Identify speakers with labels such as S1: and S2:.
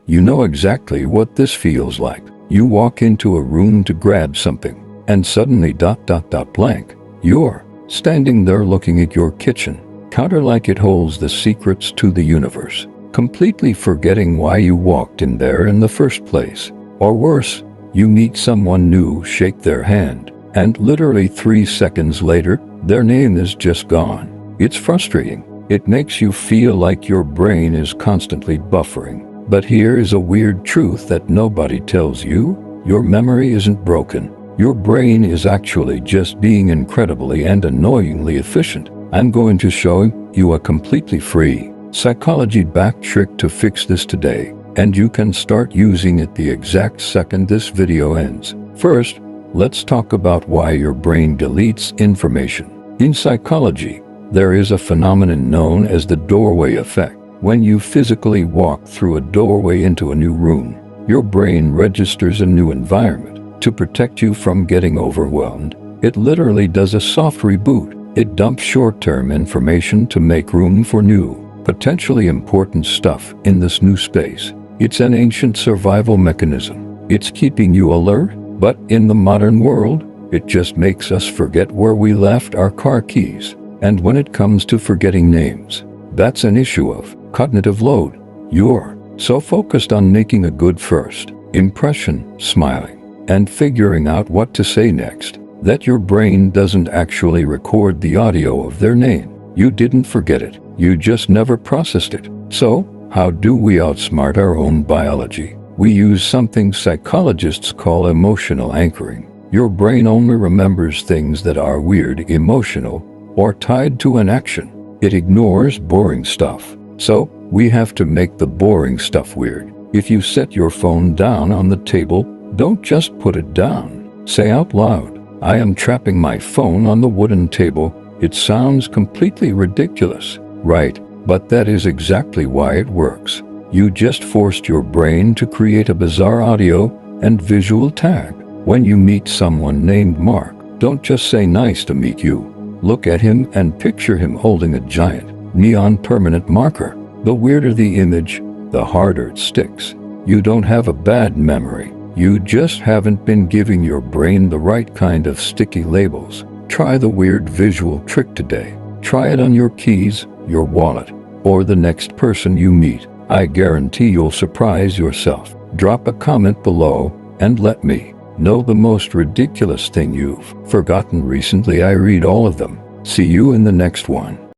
S1: You know exactly what this feels like. You walk into a room to grab something, and suddenly blank. You're standing there looking at your kitchen counter like it holds the secrets to the universe, completely forgetting why you walked in there in the first place. Or worse, you meet someone new, shake their hand, and literally 3 seconds later, their name is just gone. It's frustrating. It makes you feel like your brain is constantly buffering. But here is a weird truth that nobody tells you. Your memory isn't broken. Your brain is actually just being incredibly and annoyingly efficient. I'm going to show you a completely free, psychology-backed trick to fix this today, and you can start using it the exact second this video ends. First, let's talk about why your brain deletes information. In psychology, there is a phenomenon known as the doorway effect. When you physically walk through a doorway into a new room, your brain registers a new environment. To protect you from getting overwhelmed, it literally does a soft reboot. It dumps short-term information to make room for new, potentially important stuff in this new space. It's an ancient survival mechanism. It's keeping you alert, but in the modern world, it just makes us forget where we left our car keys. And when it comes to forgetting names, that's an issue of cognitive load. You're so focused on making a good first impression, smiling, and figuring out what to say next, that your brain doesn't actually record the audio of their name. You didn't forget it. You just never processed it. So, how do we outsmart our own biology? We use something psychologists call emotional anchoring. Your brain only remembers things that are weird, emotional, or tied to an action. It ignores boring stuff. So, we have to make the boring stuff weird. If you set your phone down on the table, don't just put it down. Say out loud, "I am trapping my phone on the wooden table." It sounds completely ridiculous, right? But that is exactly why it works. You just forced your brain to create a bizarre audio and visual tag. When you meet someone named Mark, don't just say "nice to meet you." Look at him and picture him holding a giant, neon permanent marker. The weirder the image, the harder it sticks. You don't have a bad memory. You just haven't been giving your brain the right kind of sticky labels. Try the weird visual trick today. Try it on your keys, your wallet, or the next person you meet. I guarantee you'll surprise yourself. Drop a comment below and let me know the most ridiculous thing you've forgotten recently. I read all of them. See you in the next one.